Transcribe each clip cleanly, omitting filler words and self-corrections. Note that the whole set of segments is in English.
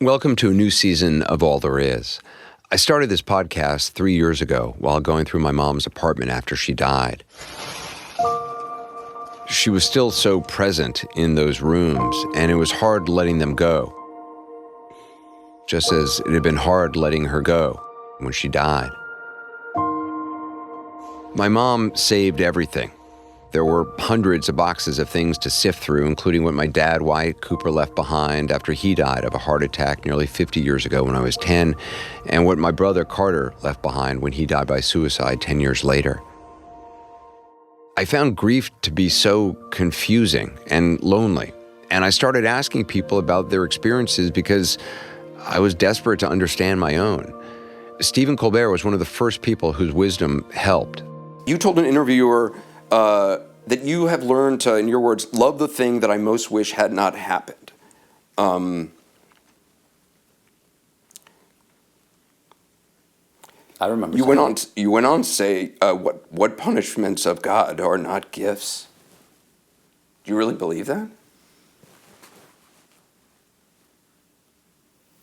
Welcome to a new season of All There Is. I started this podcast 3 years ago while going through my mom's apartment after she died. She was still so present in those rooms, and it was hard letting them go. Just as it had been hard letting her go when she died. My mom saved everything. There were hundreds of boxes of things to sift through, including what my dad, Wyatt Cooper, left behind after he died of a heart attack nearly 50 years ago when I was 10, and what my brother Carter left behind when he died by suicide 10 years later. I found grief to be so confusing and lonely, and I started asking people about their experiences because I was desperate to understand my own. Stephen Colbert was one of the first people whose wisdom helped. You told an interviewer that you have learned to, in your words, love the thing that I most wish had not happened. I remember. You went on to say, "What punishments of God are not gifts?" Do you really believe that?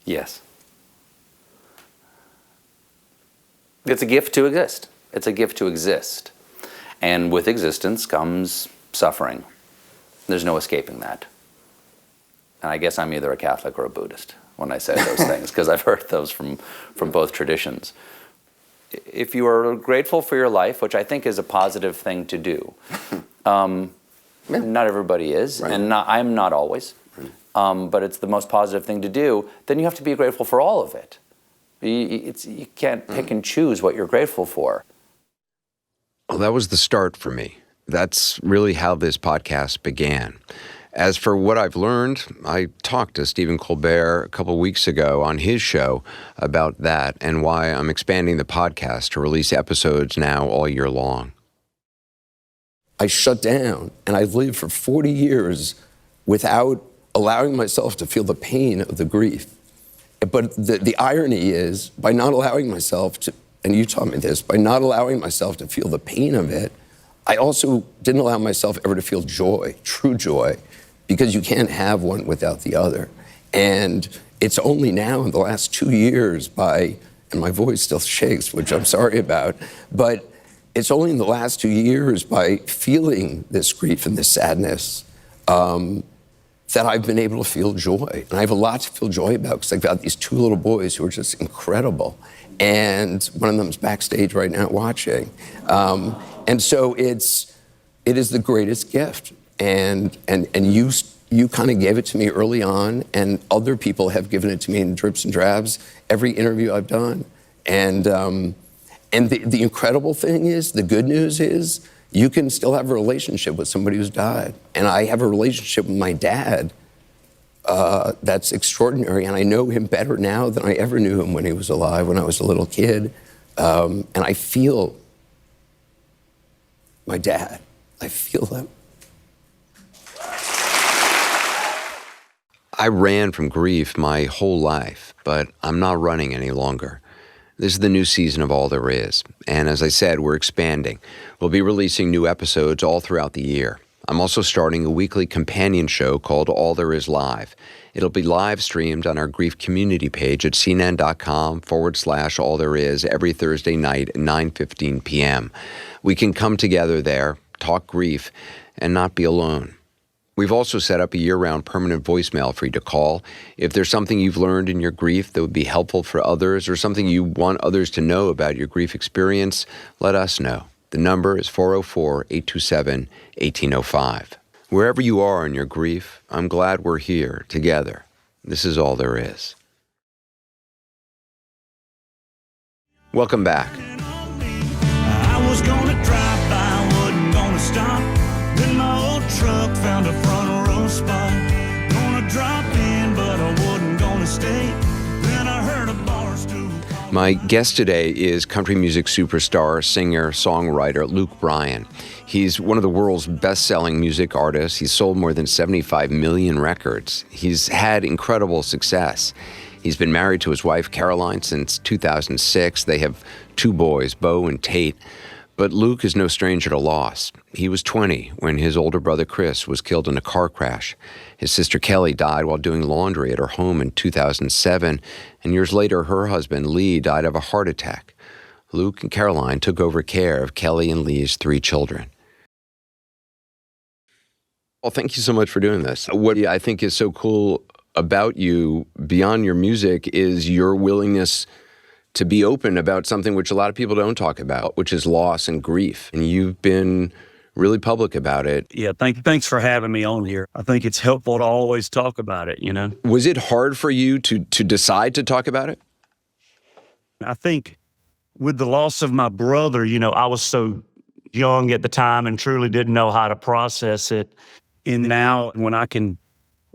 Yes. It's a gift to exist. It's a gift to exist. And with existence comes suffering. There's no escaping that. And I guess I'm either a Catholic or a Buddhist when I say those things, because I've heard those from both traditions. If you are grateful for your life, which I think is a positive thing to do, not everybody is, right. And I'm not always, but it's the most positive thing to do, then you have to be grateful for all of it. You can't pick and choose what you're grateful for. Well, that was the start for me. That's really how this podcast began. As for what I've learned, I talked to Stephen Colbert a couple weeks ago on his show about that and why I'm expanding the podcast to release episodes now all year long. I shut down and I lived for 40 years without allowing myself to feel the pain of the grief. But the irony is, by not allowing myself to, and you taught me this, by not allowing myself to feel the pain of it, I also didn't allow myself ever to feel joy, true joy, because you can't have one without the other. And it's only now in the last 2 years and my voice still shakes, which I'm sorry about, but it's only in the last 2 years by feeling this grief and this sadness that I've been able to feel joy. And I have a lot to feel joy about because I've got these 2 little boys who are just incredible. And one of them's backstage right now watching. And so it is the greatest gift. And you kind of gave it to me early on, and other people have given it to me in drips and drabs every interview I've done. And the incredible thing is, the good news is, you can still have a relationship with somebody who's died. And I have a relationship with my dad that's extraordinary, and I know him better now than I ever knew him when he was alive, when I was a little kid. And I feel my dad. I feel him. I ran from grief my whole life, but I'm not running any longer. This is the new season of All There Is, and as I said, we're expanding. We'll be releasing new episodes all throughout the year. I'm also starting a weekly companion show called All There Is Live. It'll be live streamed on our grief community page at cnn.com/all there is every Thursday night at 9:15 p.m. We can come together there, talk grief, and not be alone. We've also set up a year-round permanent voicemail for you to call. If there's something you've learned in your grief that would be helpful for others or something you want others to know about your grief experience, let us know. The number is 404-827-1805. Wherever you are in your grief, I'm glad we're here together. This is All There Is. Welcome back. I was gonna drive by, wasn't gonna stop. Then my old truck found a front row spot. Gonna drop in, but I wasn't gonna stay. Then I heard a bar stool. My guest today is country music superstar, singer, songwriter Luke Bryan. He's one of the world's best-selling music artists. He's sold more than 75 million records. He's had incredible success. He's been married to his wife, Caroline, since 2006. They have 2 boys, Bo and Tate. But Luke is no stranger to loss. He was 20 when his older brother Chris was killed in a car crash. His sister Kelly died while doing laundry at her home in 2007, and years later her husband Lee died of a heart attack. Luke and Caroline took over care of Kelly and Lee's 3 children. Well, thank you so much for doing this. What I think is so cool about you, beyond your music, is your willingness to be open about something which a lot of people don't talk about, which is loss and grief. And you've been really public about it. Yeah, thanks for having me on here. I think it's helpful to always talk about it, you know? Was it hard for you to decide to talk about it? I think with the loss of my brother, you know, I was so young at the time and truly didn't know how to process it. And now when I can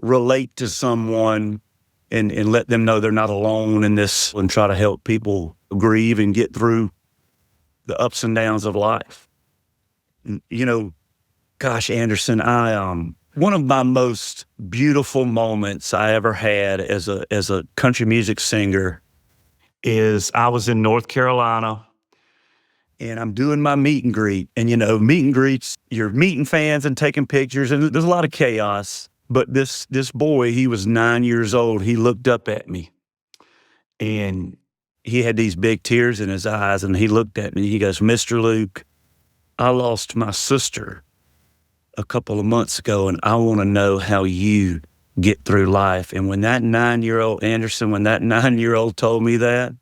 relate to someone and let them know they're not alone in this and try to help people grieve and get through the ups and downs of life. You know, gosh, Anderson, one of my most beautiful moments I ever had as a country music singer is I was in North Carolina and I'm doing my meet and greet. And, you know, meet and greets, you're meeting fans and taking pictures, and there's a lot of chaos. But this boy, he was 9 years old. He looked up at me and he had these big tears in his eyes, and he looked at me. He goes, "Mr. Luke, I lost my sister a couple of months ago, and I want to know how you get through life." And when that 9-year-old, Anderson, when that 9-year-old told me that,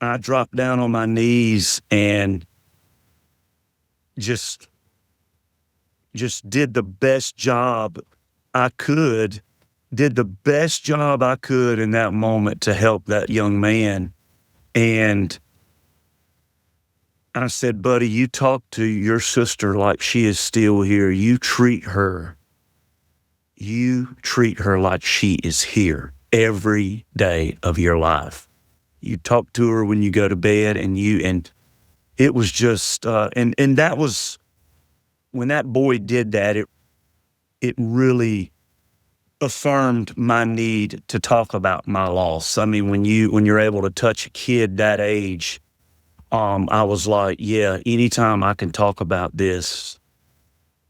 I dropped down on my knees and just did the best job I could, in that moment to help that young man. And I said, "Buddy, you talk to your sister like she is still here. You treat her like she is here every day of your life. You talk to her when you go to bed," and it was just, and that was, when that boy did that, it really affirmed my need to talk about my loss. I mean, when you're able to touch a kid that age, I was like, yeah, anytime I can talk about this,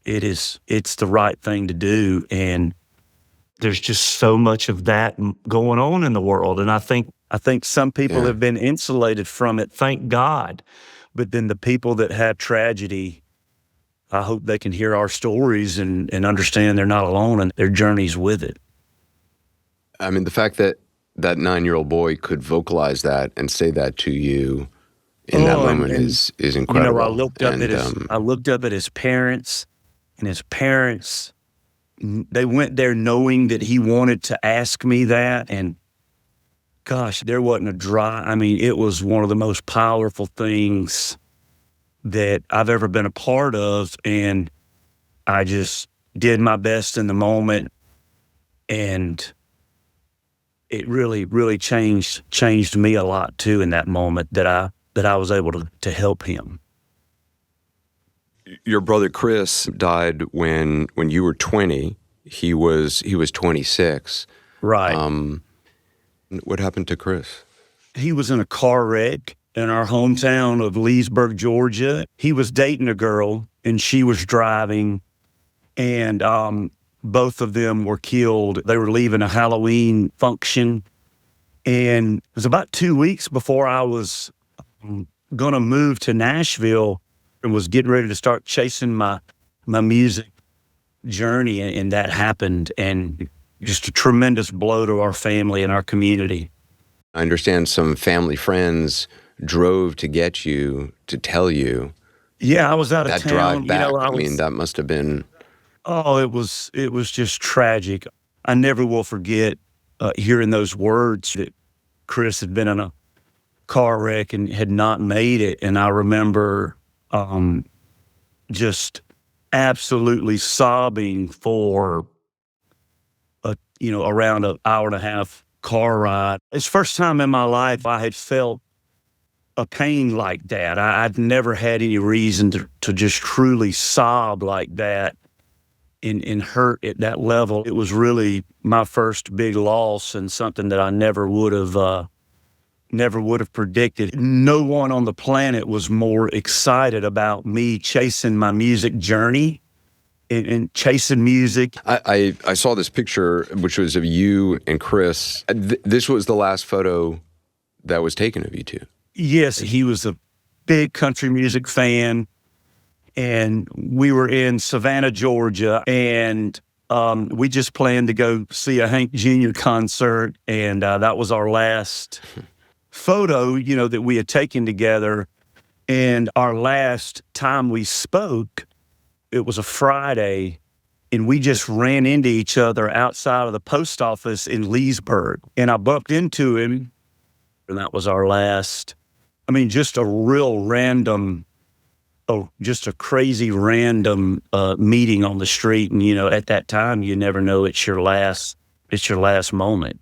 it's the right thing to do. And there's just so much of that going on in the world. And I think some people have been insulated from it, thank God. But then the people that have tragedy, I hope they can hear our stories and understand they're not alone and their journeys with it. I mean, the fact that that 9-year-old boy could vocalize that and say that to you in that moment is incredible. You know, I looked up at his parents, and his parents, they went there knowing that he wanted to ask me that. And gosh, there wasn't it was one of the most powerful things that I've ever been a part of. And I just did my best in the moment. And it really, really changed me a lot too in that moment that I was able to help him. Your brother Chris died when you were 20. He was 26. Right. What happened to Chris? He was in a car wreck in our hometown of Leesburg, Georgia. He was dating a girl and she was driving, and both of them were killed. They were leaving a Halloween function, and it was about 2 weeks before I was going to move to Nashville and was getting ready to start chasing my music journey, and that happened, and just a tremendous blow to our family and our community. I understand some family friends drove to get you, to tell you. Yeah, I was out of that town. drive back. You know, I mean, that must have been. Oh, it was just tragic. I never will forget hearing those words that Chris had been in a car wreck and had not made it. And I remember just absolutely sobbing for around an hour and a half car ride. It's the first time in my life I had felt a pain like that. I'd never had any reason to just truly sob like that and hurt at that level. It was really my first big loss, and something that I never would have never would have predicted. No one on the planet was more excited about me chasing my music journey and chasing music. I saw this picture, which was of you and Chris. This was the last photo that was taken of you two. Yes, he was a big country music fan, and we were in Savannah, Georgia, and we just planned to go see a Hank Jr. concert, and that was our last photo, that we had taken together. And our last time we spoke, it was a Friday, and we just ran into each other outside of the post office in Leesburg, and I bumped into him, and that was our last. Just a real random, just a crazy random meeting on the street. And, at that time, you never know it's your last moment.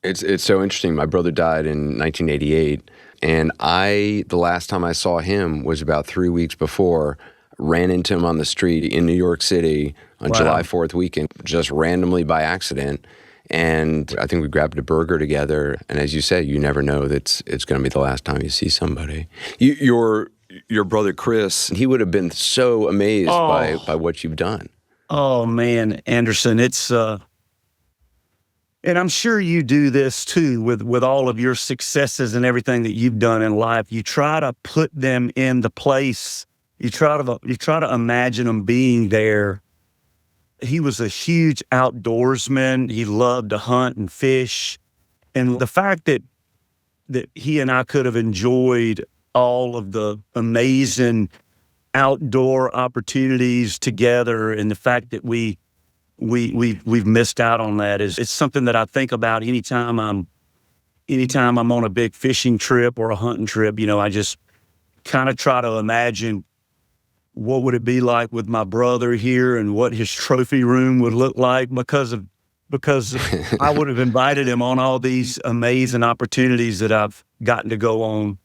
It's so interesting. My brother died in 1988, and the last time I saw him was about 3 weeks before. Ran into him on the street in New York City on July 4th weekend, just randomly by accident. And I think we grabbed a burger together. And as you say, you never know that it's going to be the last time you see somebody. Your brother Chris, he would have been so amazed by what you've done. Oh man, Anderson, it's and I'm sure you do this too with all of your successes and everything that you've done in life. You try to put them in the place. You try to imagine them being there. He was a huge outdoorsman. He loved to hunt and fish. And the fact that he and I could have enjoyed all of the amazing outdoor opportunities together, and the fact that we've missed out on that it's something that I think about anytime I'm on a big fishing trip or a hunting trip. I just kind of try to imagine what would it be like with my brother here and what his trophy room would look like because I would have invited him on all these amazing opportunities that I've gotten to go on.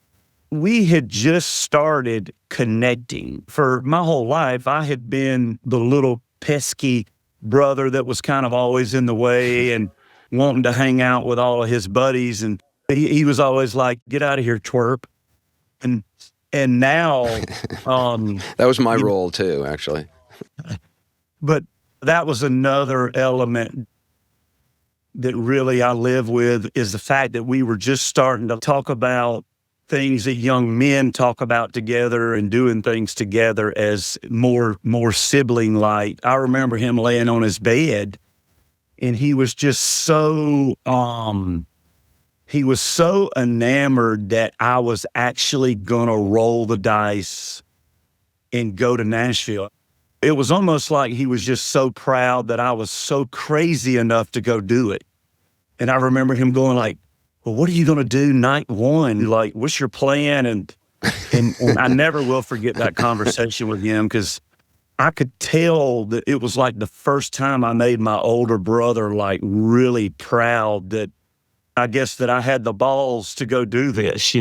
We had just started connecting. For my whole life, I had been the little pesky brother that was kind of always in the way and wanting to hang out with all of his buddies. And he was always like, "Get out of here, twerp." And now, that was my role too, actually. But that was another element that really I live with, is the fact that we were just starting to talk about things that young men talk about together and doing things together as more sibling-like. I remember him laying on his bed, and he was just so he was so enamored that I was actually gonna roll the dice and go to Nashville. It was almost like he was just so proud that I was so crazy enough to go do it. And I remember him going like, "Well, what are you gonna do night one? Like, what's your plan?" And I never will forget that conversation with him, because I could tell that it was like the first time I made my older brother like really proud that I guess that I had the balls to go do this,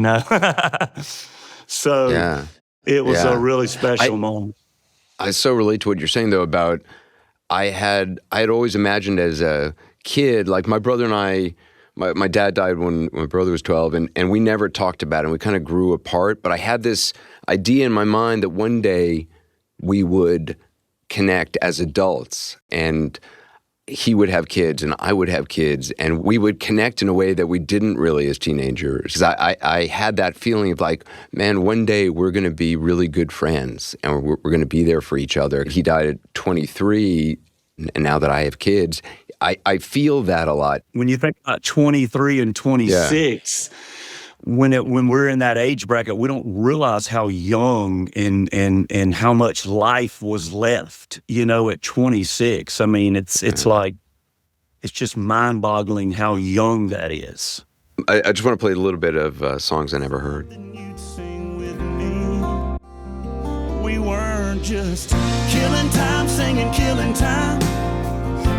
So Yeah. it was a really special moment. I so relate to what you're saying though about I had always imagined as a kid, like my brother and I, my dad died when my brother was 12, and we never talked about it, and we kind of grew apart. But I had this idea in my mind that one day we would connect as adults, and he would have kids and I would have kids, and we would connect in a way that we didn't really as teenagers. 'Cause I had that feeling of like, man, one day we're going to be really good friends and we're going to be there for each other. He died at 23, and now that I have kids, I feel that a lot. When you think about 23 and 26, when we're in that age bracket, we don't realize how young and how much life was left, at 26. I mean, it's like, it's just mind-boggling how young that is. I just want to play a little bit of songs I never heard. You'd sing with me. We weren't just killing time, singing killing time.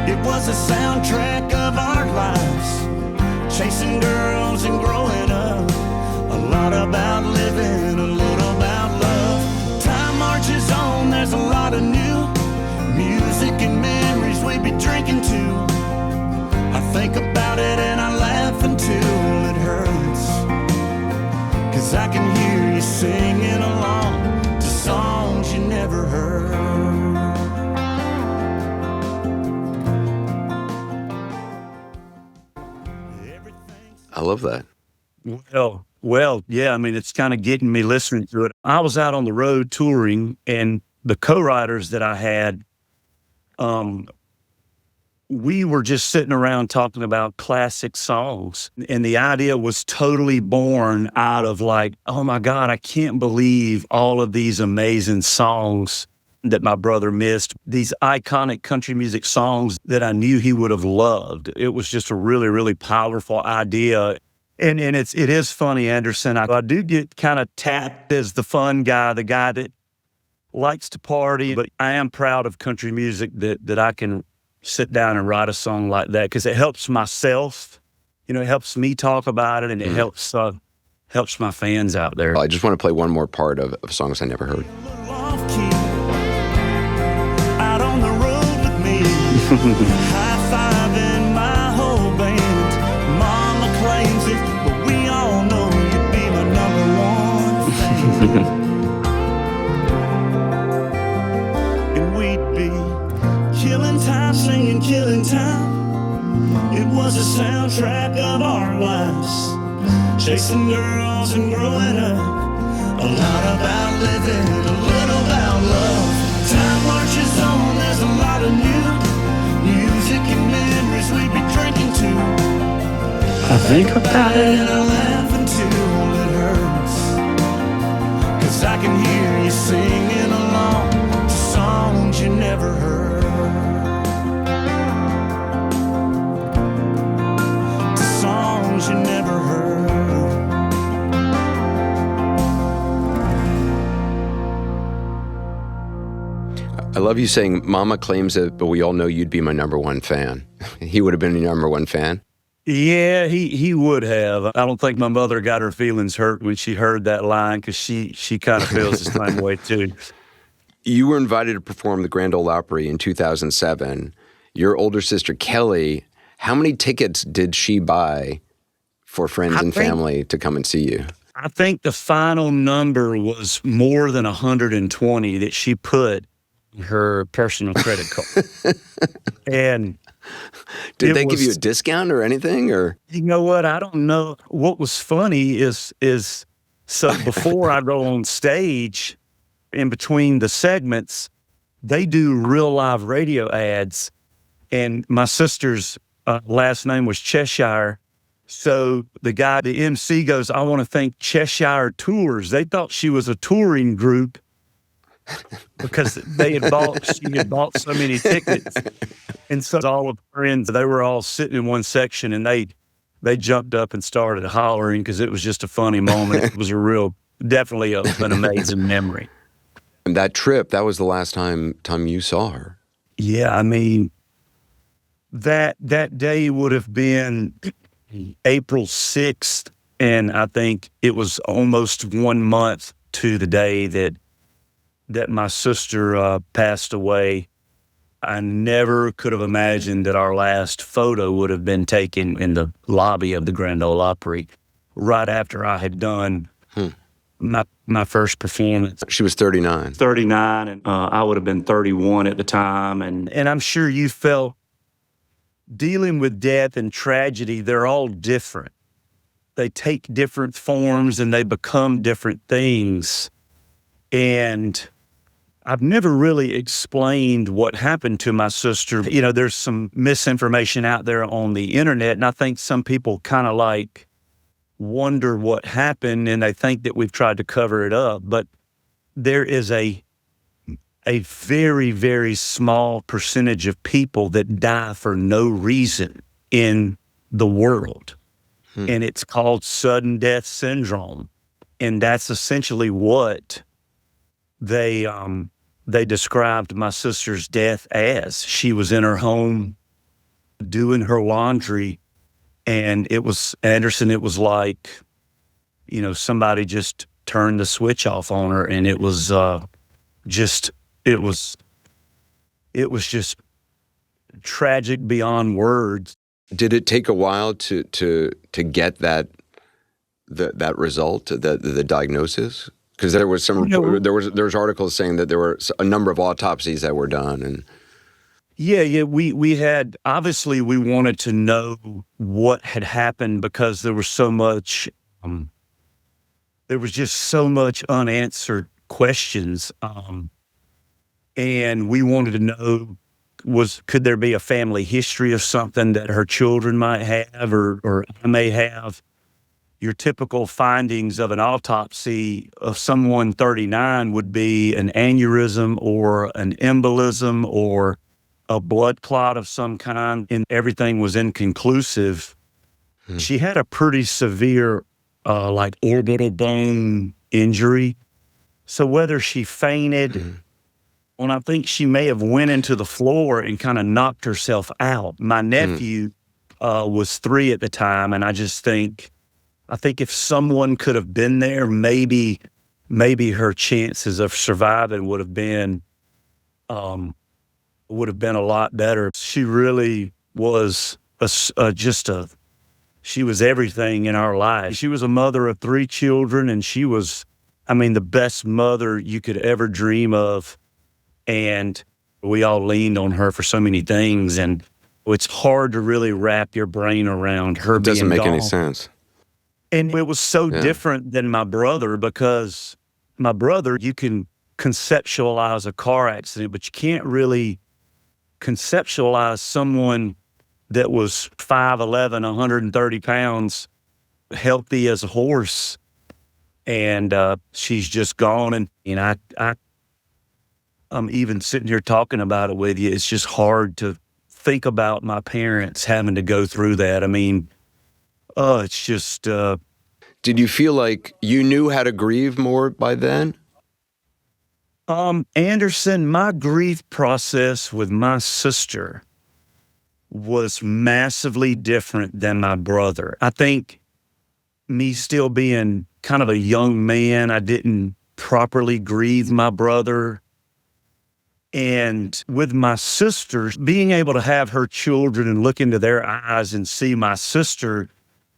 It was a soundtrack of our lives, chasing girls and growing up. A lot about living, a little about love. Time marches on, there's a lot of new music and memories we'd be drinking to. I think about it and I laugh until it hurts. singing along to songs you never heard. I love that. Well, yeah. I mean, it's kind of getting me listening to it. I was out on the road touring, and the co-writers that I had, we were just sitting around talking about classic songs. And the idea was totally born out of like, oh my God, I can't believe all of these amazing songs that my brother missed, these iconic country music songs that I knew he would have loved. It was just a really, really powerful idea. And it is funny, Anderson. I do get kind of tapped as the fun guy, the guy that likes to party, but I am proud of country music that I can sit down and write a song like that, because it helps myself. It helps me talk about it, and it helps my fans out there. I just want to play one more part of songs I never heard. Out on the road with me, high-fiving my whole band. Mama claims it, but we all know you'd be my number one fan. And we'd be killing time, singing killing time. It was a soundtrack of our lives, chasing girls and growing up. A lot about living, a little about love. Time marches on, there's a lot of new music and memories we'd be drinking to. I think about it and I laugh until it hurts, 'cause I can hear you singing along to songs you never heard. To songs you never heard. I love you saying, Mama claims it, but we all know you'd be my number one fan. He would have been your number one fan? Yeah, he would have. I don't think my mother got her feelings hurt when she heard that line, because she kind of feels the same way too. You were invited to perform the Grand Ole Opry in 2007. Your older sister, Kelly, how many tickets did she buy for friends and family to come and see you? I think the final number was more than 120 that she put in her personal credit card. And did they give you a discount or anything? Or you know what? I don't know. What was funny is so before I go on stage, in between the segments, they do real live radio ads. And my sister's last name was Cheshire. So the MC goes, I want to thank Cheshire Tours. They thought she was a touring group because she had bought so many tickets. And so all of her friends, they were all sitting in one section, and they jumped up and started hollering because it was just a funny moment. It was definitely an amazing memory. And that trip, that was the last time you saw her. Yeah, I mean, that day would have been April 6th, and I think it was almost 1 month to the day that my sister passed away. I never could have imagined that our last photo would have been taken in the lobby of the Grand Ole Opry right after I had done my first performance. She was 39. 39, and I would have been 31 at the time. And I'm sure you felt, dealing with death and tragedy, they're all different. They take different forms and they become different things. And I've never really explained what happened to my sister. There's some misinformation out there on the internet, and I think some people kind of like wonder what happened, and they think that we've tried to cover it up. But there is a very, very small percentage of people that die for no reason in the world. And it's called sudden death syndrome. And that's essentially what they described my sister's death as. She was in her home doing her laundry, and it was like, somebody just turned the switch off on her, and it was just tragic beyond words. Did it take a while to get that result, the diagnosis? Because there was some You know, there was articles saying that there were a number of autopsies that were done, and yeah, we had obviously we wanted to know what had happened because there was so much, um, there was just so much unanswered questions, and we wanted to know could there be a family history of something that her children might have or I may have. Your typical findings of an autopsy of someone 39 would be an aneurysm or an embolism or a blood clot of some kind, and everything was inconclusive. She had a pretty severe, like orbital bone injury. So whether she fainted, well, I think she may have went into the floor and kind of knocked herself out. My nephew was 3 at the time, and I think if someone could have been there, maybe her chances of surviving would have been a lot better. She really was she was everything in our life. She was a mother of 3 children, and she was, I mean, the best mother you could ever dream of. And we all leaned on her for so many things, and it's hard to really wrap your brain around her it doesn't being make any gone. sense. And it was so Yeah. different than my brother because my brother, you can conceptualize a car accident, but you can't really conceptualize someone that was 5'11", 130 pounds, healthy as a horse, and she's just gone. And I'm even sitting here talking about it with you. It's just hard to think about my parents having to go through that. I mean, it's just. Did you feel like you knew how to grieve more by then? Anderson, my grief process with my sister was massively different than my brother. I think me still being kind of a young man, I didn't properly grieve my brother. And with my sister, being able to have her children and look into their eyes and see my sister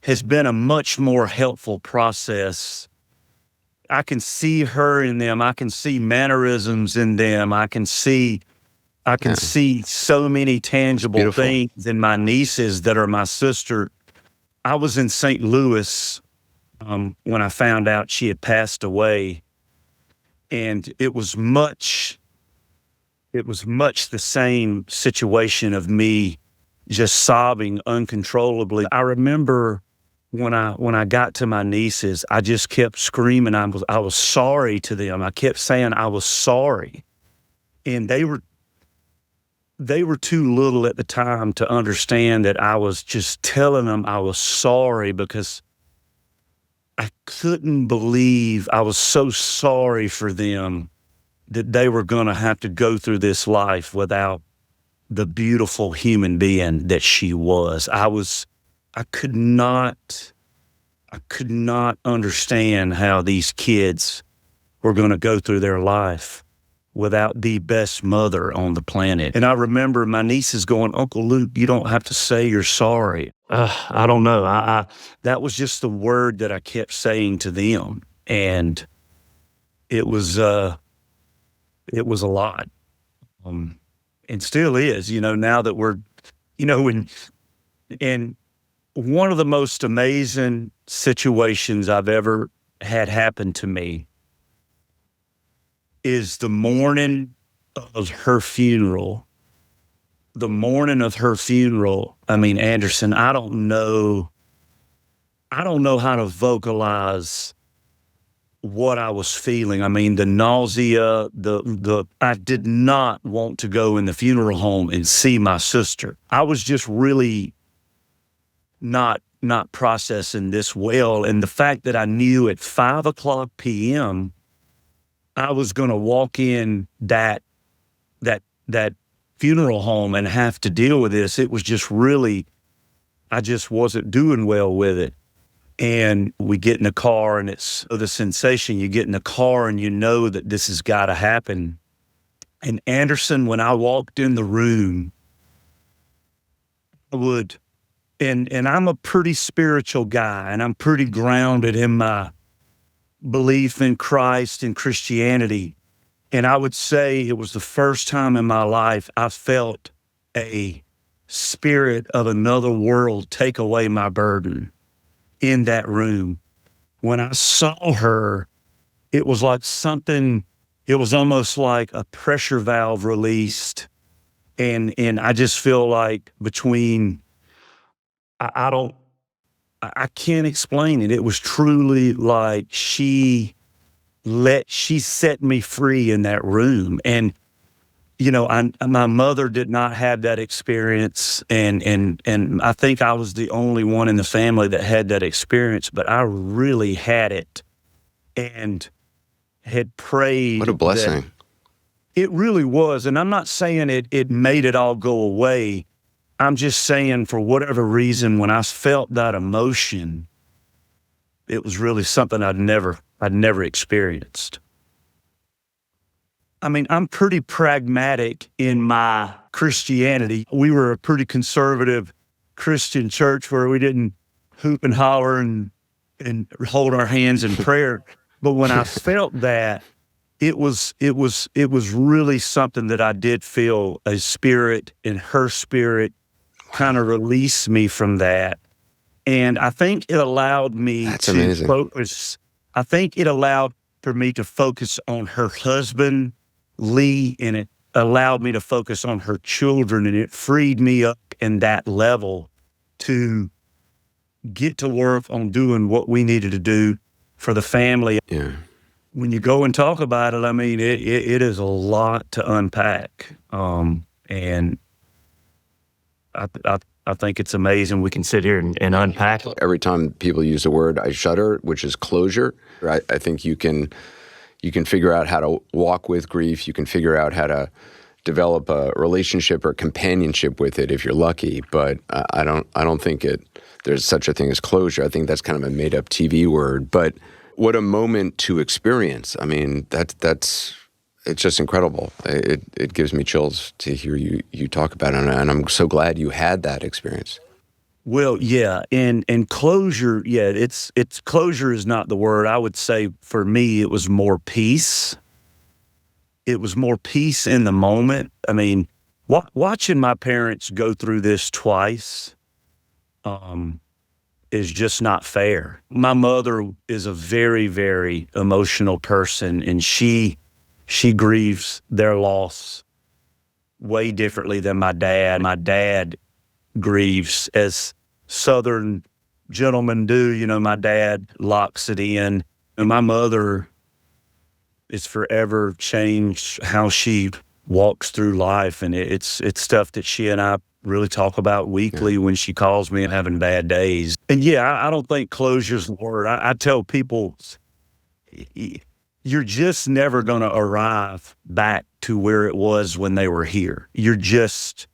has been a much more helpful process. I can see her in them. I can see mannerisms in them. I can see so many tangible Beautiful. things in my nieces that are my sister. I was in St. Louis when I found out she had passed away, and it was much the same situation of me just sobbing uncontrollably. I remember when I got to my nieces, I just kept screaming. I was sorry to them. I kept saying I was sorry, and they were too little at the time to understand that I was just telling them I was sorry because I couldn't believe I was so sorry for them that they were going to have to go through this life without the beautiful human being that she was. I could not understand how these kids were going to go through their life without the best mother on the planet. And I remember my nieces going, "Uncle Luke, you don't have to say you're sorry." I don't know. That was just the word that I kept saying to them. And it was a lot. And still is, now that we're, and one of the most amazing situations I've ever had happen to me is the morning of her funeral. The morning of her funeral, I mean, Anderson, I don't know how to vocalize what I was feeling. I mean, the nausea, I did not want to go in the funeral home and see my sister. I was just really not processing this well. And the fact that I knew at 5:00 p.m. I was going to walk in that funeral home and have to deal with this, it was just really, I just wasn't doing well with it. And we get in the car, and it's the sensation. You get in the car and you know that this has got to happen. And Anderson, when I walked in the room, and I'm a pretty spiritual guy, and I'm pretty grounded in my belief in Christ and Christianity. And I would say it was the first time in my life I felt a spirit of another world take away my burden in that room. When I saw her, it was like something, it was almost like a pressure valve released. And I just feel like between, I can't explain it. It was truly like she set me free in that room. And, you know, my mother did not have that experience. And I think I was the only one in the family that had that experience, but I really had it and had prayed. What a blessing. It really was. And I'm not saying it made it all go away. I'm just saying for whatever reason, when I felt that emotion, it was really something I'd never experienced. I mean, I'm pretty pragmatic in my Christianity. We were a pretty conservative Christian church where we didn't hoop and holler and hold our hands in prayer. But when I felt that, it was really something that I did feel a spirit in her spirit kind of release me from that. And I think it allowed me amazing. Focus. I think it allowed for me to focus on her husband, Lee, and it allowed me to focus on her children, and it freed me up in that level to get to work on doing what we needed to do for the family. Yeah. When you go and talk about it, I mean, it is a lot to unpack. And I think it's amazing we can sit here and unpack it. Every time people use the word, I shudder, which is closure. I think you can figure out how to walk with grief. You can figure out how to develop a relationship or companionship with it if you're lucky. But I don't think there's such a thing as closure. I think that's kind of a made up TV word. But what a moment to experience. I mean, it's just incredible. It gives me chills to hear you talk about it, and I'm so glad you had that experience. Well, yeah, and closure, yeah, it's closure is not the word. I would say for me, it was more peace. It was more peace in the moment. I mean, watching my parents go through this twice, is just not fair. My mother is a very, very emotional person, and she grieves their loss way differently than my dad. My dad grieves as Southern gentlemen do. You know, my dad locks it in, and my mother is forever changed how she walks through life, and it's stuff that she and I really talk about weekly when she calls me and having bad days. And yeah, I don't think closure's the word. I tell people, you're just never going to arrive back to where it was when they were here. You just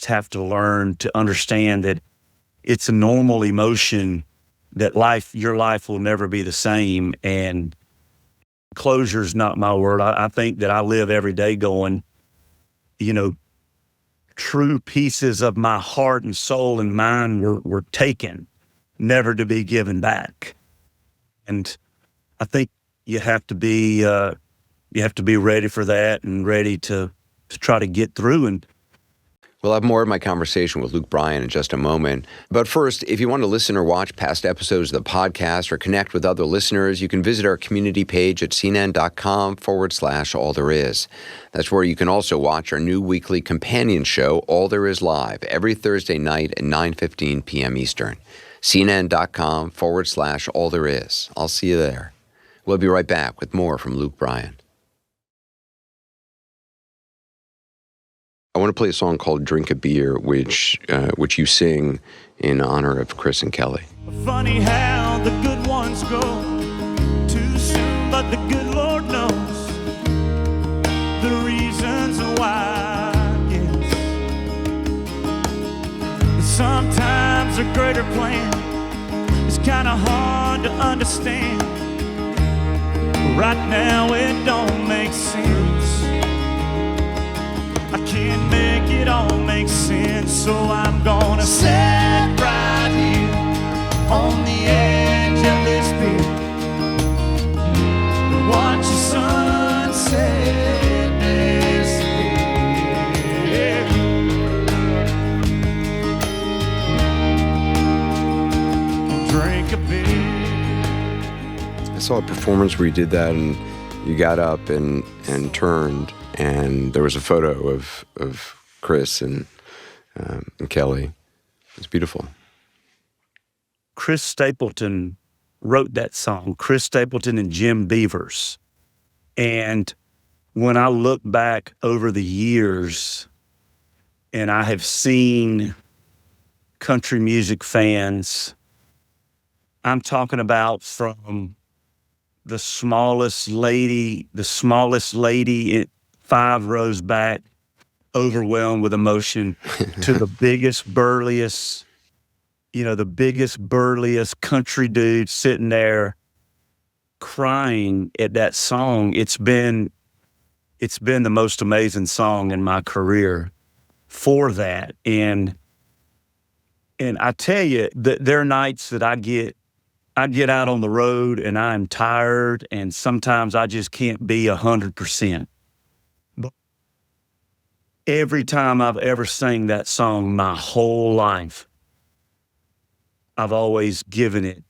have to learn to understand that it's a normal emotion, that your life will never be the same. And closure's not my word. I think that I live every day going, you know, true pieces of my heart and soul and mind were taken, never to be given back. And I think you have to be ready for that and ready to try to get through. And we'll have more of my conversation with Luke Bryan in just a moment. But first, if you want to listen or watch past episodes of the podcast or connect with other listeners, you can visit our community page at cnn.com/allthereis. That's where you can also watch our new weekly companion show, All There Is Live, every Thursday night at 9:15 p.m. Eastern. cnn.com/allthereis. I'll see you there. We'll be right back with more from Luke Bryan. I want to play a song called Drink a Beer, which you sing in honor of Chris and Kelly. Funny how the good ones go too soon, but the good Lord knows the reasons why, yes. Sometimes a greater plan is kind of hard to understand. Right now it don't make sense. I can't make it all make sense, so I'm gonna sit right here on the edge of this beer saw a performance where you did that, and you got up and turned, and there was a photo of Chris and Kelly. It's beautiful. Chris Stapleton wrote that song, Chris Stapleton and Jim Beavers. And when I look back over the years and I have seen country music fans, I'm talking about from the smallest lady 5 rows back, overwhelmed with emotion, to the biggest, burliest country dude sitting there crying at that song. It's been the most amazing song in my career for that. And I tell you that there are nights that I get out on the road and I'm tired, and sometimes I just can't be 100%. But every time I've ever sang that song my whole life, I've always given it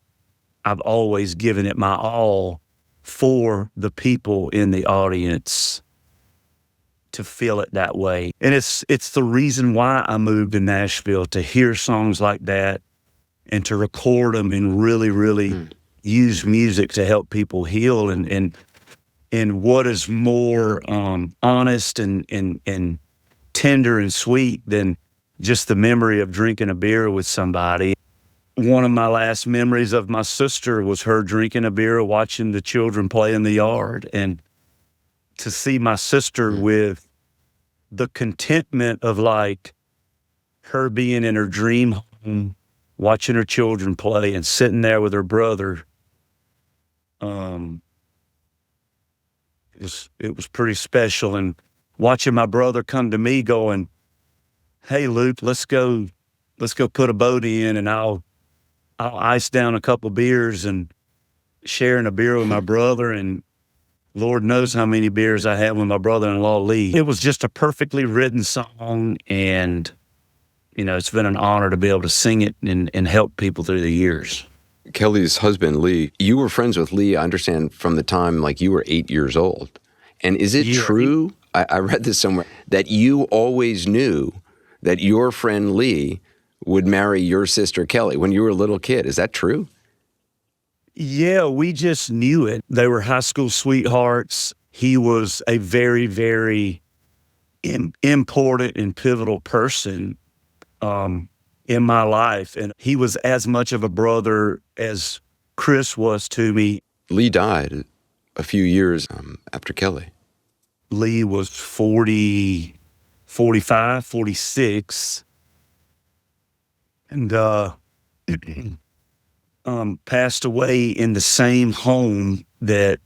my all for the people in the audience to feel it that way. And it's the reason why I moved to Nashville, to hear songs like that and to record them and really use music to help people heal. And what is more honest and tender and sweet than just the memory of drinking a beer with somebody. One of my last memories of my sister was her drinking a beer, watching the children play in the yard. And to see my sister with the contentment of like her being in her dream home, watching her children play and sitting there with her brother, it was pretty special. And watching my brother come to me going, "Hey, Luke, let's go put a boat in, and I'll ice down a couple beers," and sharing a beer with my brother. And Lord knows how many beers I had with my brother-in-law, Lee. It was just a perfectly written song. And, it's been an honor to be able to sing it and help people through the years. Kelly's husband, Lee, you were friends with Lee, I understand, from the time like you were 8 years old. And is it true, I read this somewhere, that you always knew that your friend Lee would marry your sister Kelly when you were a little kid? Is that true? Yeah, we just knew it. They were high school sweethearts. He was a very, very important and pivotal person in my life. And he was as much of a brother as Chris was to me. Lee died a few years after Kelly. Lee was 40, 45, 46. And passed away in the same home that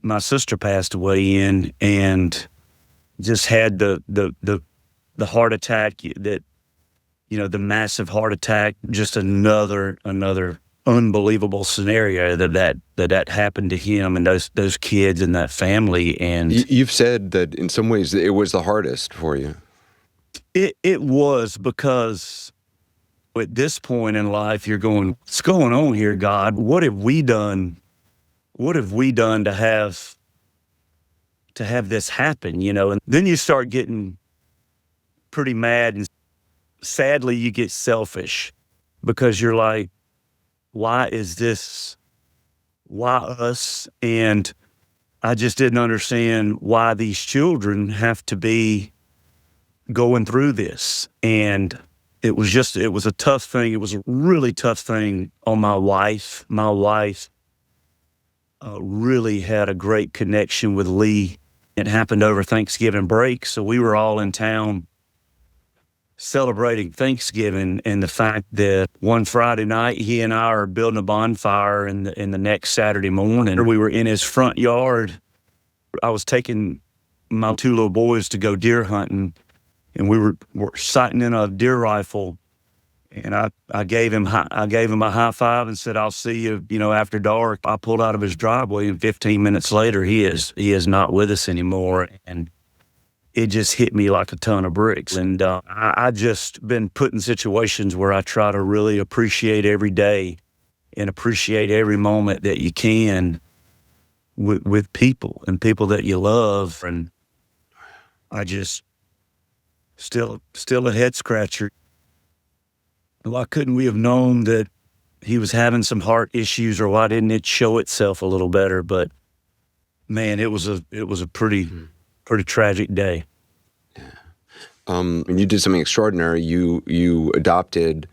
my sister passed away in, and just had the heart attack, that the massive heart attack. Just another unbelievable scenario that happened to him and those kids and that family. And you've said that in some ways it was the hardest for you. It was, because at this point in life, you're going, what's going on here, God? What have we done? What have we done to have this happen, And then you start getting pretty mad, and sadly you get selfish, because you're like, why is this? Why us? And I just didn't understand why these children have to be going through this. And it was a tough thing. It was a really tough thing on my wife. My wife really had a great connection with Lee. It happened over Thanksgiving break, so we were all in town celebrating Thanksgiving, and the fact that one Friday night he and I are building a bonfire, and the next Saturday morning we were in his front yard. I was taking my 2 little boys to go deer hunting, and we were sighting in a deer rifle, and I gave him a high five and said, "I'll see you, after dark." I pulled out of his driveway, and 15 minutes later, he is not with us anymore. And it just hit me like a ton of bricks. And I just been put in situations where I try to really appreciate every day and appreciate every moment that you can with people and people that you love. And I just still a head scratcher. Why couldn't we have known that he was having some heart issues, or why didn't it show itself a little better? But man, it was a pretty tragic day. And you did something extraordinary. You adopted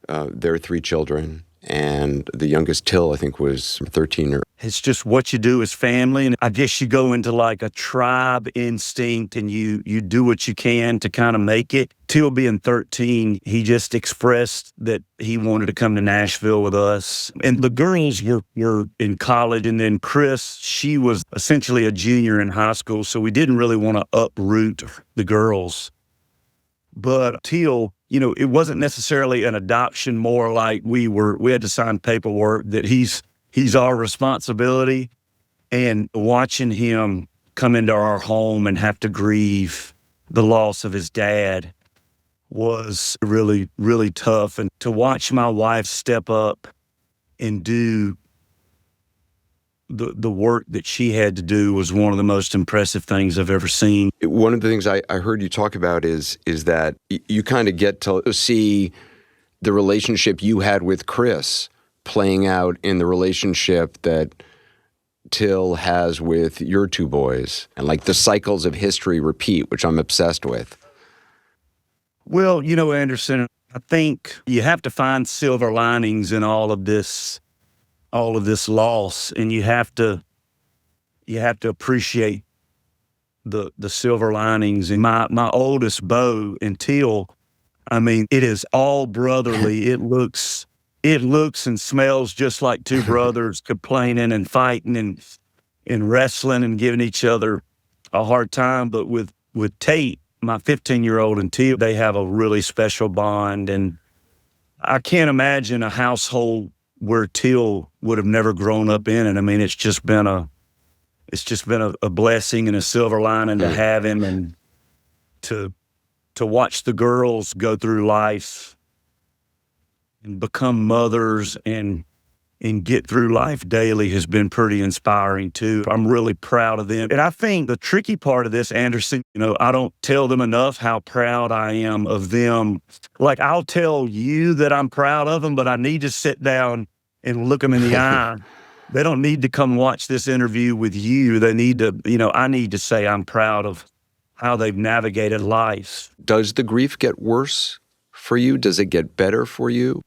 their 3 children, and the youngest, Till, I think was 13 or. It's just what you do as family. And I guess you go into like a tribe instinct, and you do what you can to kind of make it. Till being 13, he just expressed that he wanted to come to Nashville with us. And the girls were in college. And then Chris, she was essentially a junior in high school. So we didn't really want to uproot the girls. But Till, it wasn't necessarily an adoption, more like we had to sign paperwork that he's our responsibility. And watching him come into our home and have to grieve the loss of his dad was really, really tough. And to watch my wife step up and do the work that she had to do was one of the most impressive things I've ever seen. One of the things I heard you talk about is that you kind of get to see the relationship you had with Chris playing out in the relationship that Till has with your 2 boys, and like the cycles of history repeat, which I'm obsessed with. Well, Anderson, I think you have to find silver linings in all of this loss, and you have to appreciate the silver linings. And my oldest, Bo, and Till, I mean, it is all brotherly. It looks and smells just like 2 brothers complaining and fighting and wrestling and giving each other a hard time. But with Tate, my 15-year-old, and Till, they have a really special bond. And I can't imagine a household where Till would have never grown up in it. I mean, it's just been a blessing and a silver lining to have him, and to watch the girls go through life and become mothers and get through life daily has been pretty inspiring too. I'm really proud of them. And I think the tricky part of this, Anderson, I don't tell them enough how proud I am of them. Like, I'll tell you that I'm proud of them, but I need to sit down and look them in the eye. They don't need to come watch this interview with you. They need to, I need to say I'm proud of how they've navigated life. Does the grief get worse for you? Does it get better for you?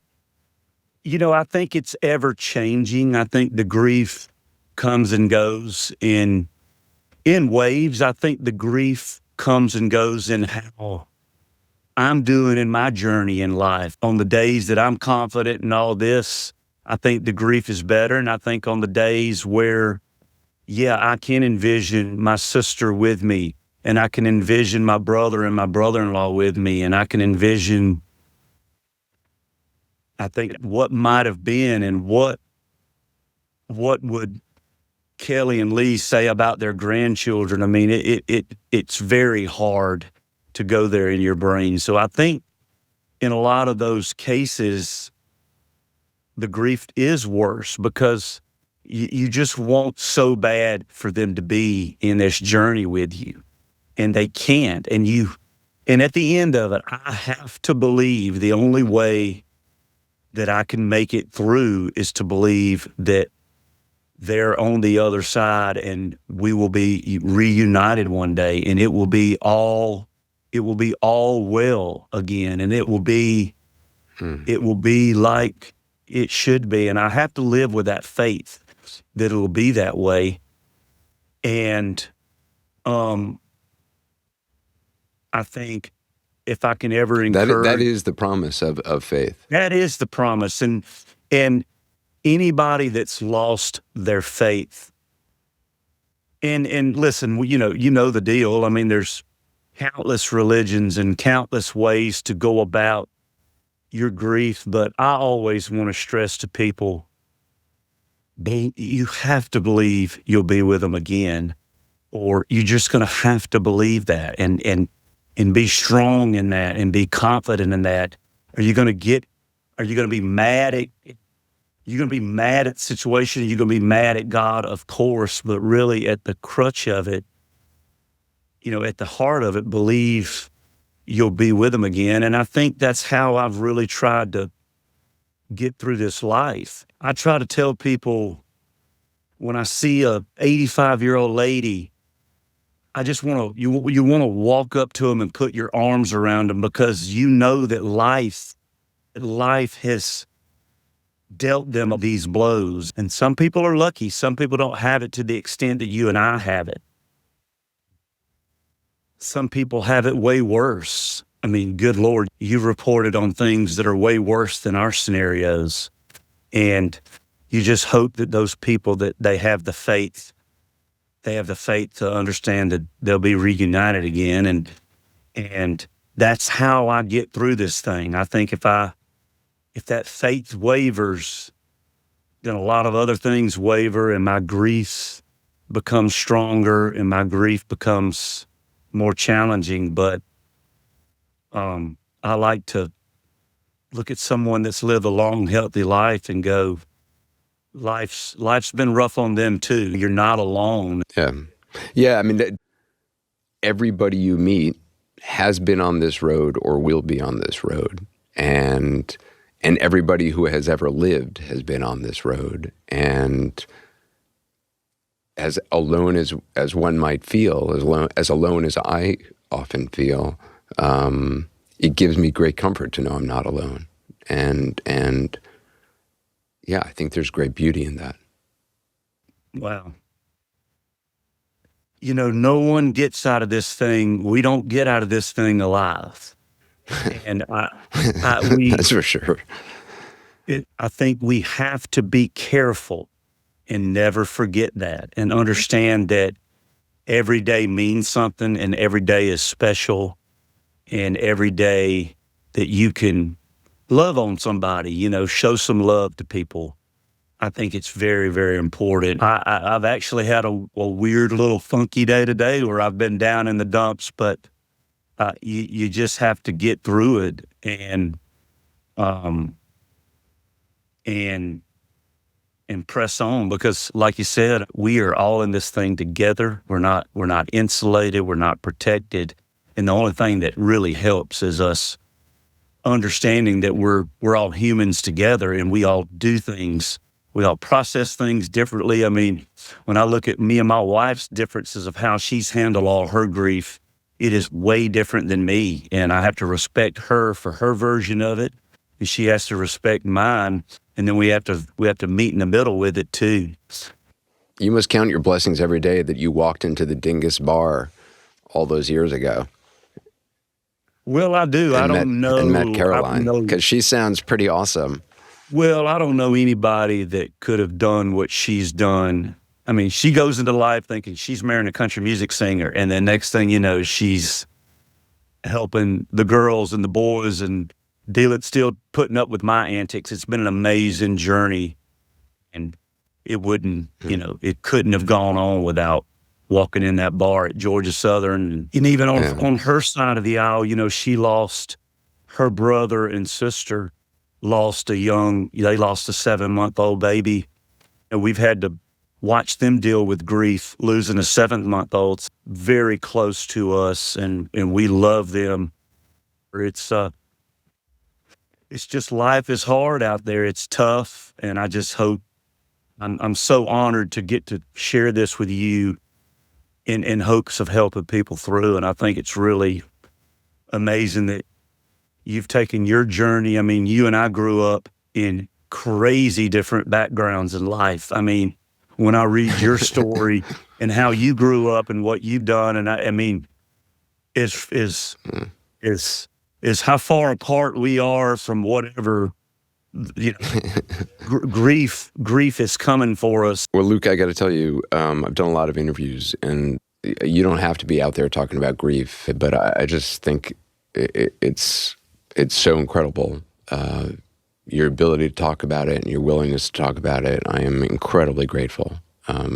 I think it's ever changing. I think the grief comes and goes in waves. I think the grief comes and goes in how I'm doing in my journey in life. On the days that I'm confident in all this, I think the grief is better. And I think on the days where, I can envision my sister with me, and I can envision my brother and my brother-in-law with me, and I can envision, I think, what might have been, and what would Kelly and Lee say about their grandchildren. I mean, it's very hard to go there in your brain. So I think in a lot of those cases, the grief is worse because you just want so bad for them to be in this journey with you, and they can't. And at the end of it, I have to believe the only way that I can make it through is to believe that they're on the other side, and we will be reunited one day, and it will be all well again, and it will be like it should be. And I have to live with that faith that it'll be that way. And I think if I can ever encourage... That is the promise of faith. That is the promise. And anybody that's lost their faith, and listen, you know the deal. I mean, there's countless religions and countless ways to go about your grief, but I always want to stress to people, you have to believe you'll be with them again, or you're just going to have to believe that and be strong in that and be confident in that. Are you going to be mad you're going to be mad at the situation. You're going to be mad at God, of course, but really at the crutch of it, at the heart of it, believe you'll be with him again. And I think that's how I've really tried to get through this life. I try to tell people when I see a 85-year-old lady, I just want to, you want to walk up to them and put your arms around them, because you know that life has dealt them these blows. And some people are lucky. Some people don't have it to the extent that you and I have it. Some people have it way worse. I mean, good Lord, you've reported on things that are way worse than our scenarios. And you just hope that those people, that they have the faith to understand that they'll be reunited again. And that's how I get through this thing. I think if that faith wavers, then a lot of other things waver, and my grief becomes stronger and my grief becomes more challenging. But I like to look at someone that's lived a long, healthy life and go, life's been rough on them too. You're not alone. Yeah. Yeah. I mean, everybody you meet has been on this road or will be on this road. And everybody who has ever lived has been on this road. And as alone as one might feel, as alone as I often feel, it gives me great comfort to know I'm not alone. And yeah, I think there's great beauty in that. Wow. No one gets out of this thing. We don't get out of this thing alive. And That's for sure. I think we have to be careful and never forget that, and understand that every day means something, and every day is special, and every day that you can love on somebody, show some love to people. I think it's very, very important. I've actually had a weird little funky day today where I've been down in the dumps, but you just have to get through it and press on, because like you said, we are all in this thing together. We're not insulated. We're not protected. And the only thing that really helps is us understanding that we're all humans together, and we all do things. We all process things differently. I mean, when I look at me and my wife's differences of how she's handled all her grief, it is way different than me. And I have to respect her for her version of it, and she has to respect mine. And then we have to meet in the middle with it too. You must count your blessings every day that you walked into the Dingus bar all those years ago. Well, I do. I don't know. And met Caroline, because she sounds pretty awesome. Well, I don't know anybody that could have done what she's done. I mean, she goes into life thinking she's marrying a country music singer, and then next thing you know, she's helping the girls and the boys and still putting up with my antics. It's been an amazing journey, and it it couldn't have gone on without walking in that bar at Georgia Southern. And even on her side of the aisle, she lost her brother and sister, they lost a 7-month-old baby. And we've had to watch them deal with grief, losing a 7-month-old. It's very close to us, and we love them. It's just, life is hard out there. It's tough. And I just hope, I'm so honored to get to share this with you in hopes of helping people through. And I think it's really amazing that you've taken your journey. I mean, you and I grew up in crazy different backgrounds in life. I mean, when I read your story and how you grew up and what you've done, and I mean, is how far apart we are from whatever, grief is coming for us. Well, Luke, I got to tell you, I've done a lot of interviews, and you don't have to be out there talking about grief, but I just think it's so incredible, your ability to talk about it and your willingness to talk about it. I am incredibly grateful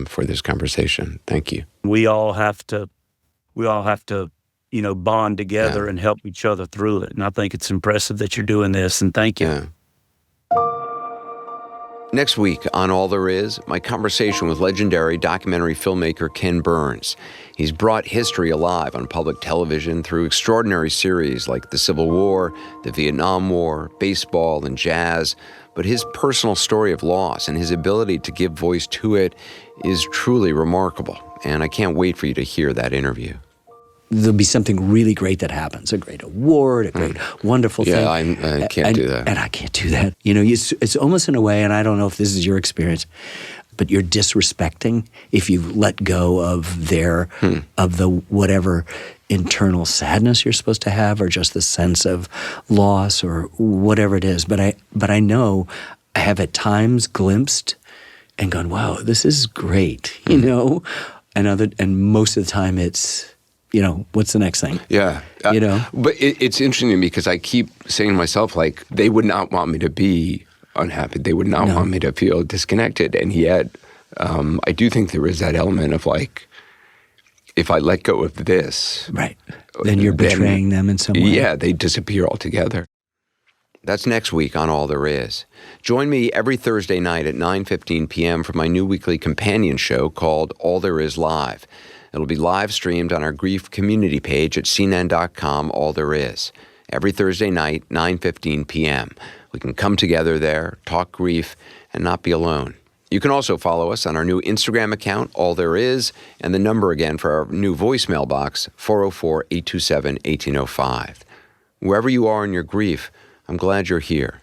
for this conversation. Thank you. We all have to, bond together and help each other through it. And I think it's impressive that you're doing this, and thank you. Yeah. Next week on All There Is, my conversation with legendary documentary filmmaker Ken Burns. He's brought history alive on public television through extraordinary series like the Civil War, the Vietnam War, baseball, and jazz. But his personal story of loss and his ability to give voice to it is truly remarkable. And I can't wait for you to hear that interview. There'll be something really great that happens, a great award, a great, wonderful thing. Yeah, I can't do that. And I can't do that. You know, it's almost in a way, and I don't know if this is your experience, but you're disrespecting if you let go of of the whatever internal sadness you're supposed to have, or just the sense of loss, or whatever it is. But I know I have at times glimpsed and gone, wow, this is great, you know? And most of the time it's, you know, what's the next thing? Yeah. You know? But it's interesting to me because I keep saying to myself, like, they would not want me to be unhappy. They would not want me to feel disconnected. And yet, I do think there is that element of, like, if I let go of this... Right. Then you're betraying them in some way. Yeah, they disappear altogether. That's next week on All There Is. Join me every Thursday night at 9:15 p.m. for my new weekly companion show called All There Is Live. It'll be live streamed on our grief community page at cnn.com, All There Is. Every Thursday night, 9:15 p.m. We can come together there, talk grief, and not be alone. You can also follow us on our new Instagram account, All There Is, and the number again for our new voicemail box, 404-827-1805. Wherever you are in your grief, I'm glad you're here.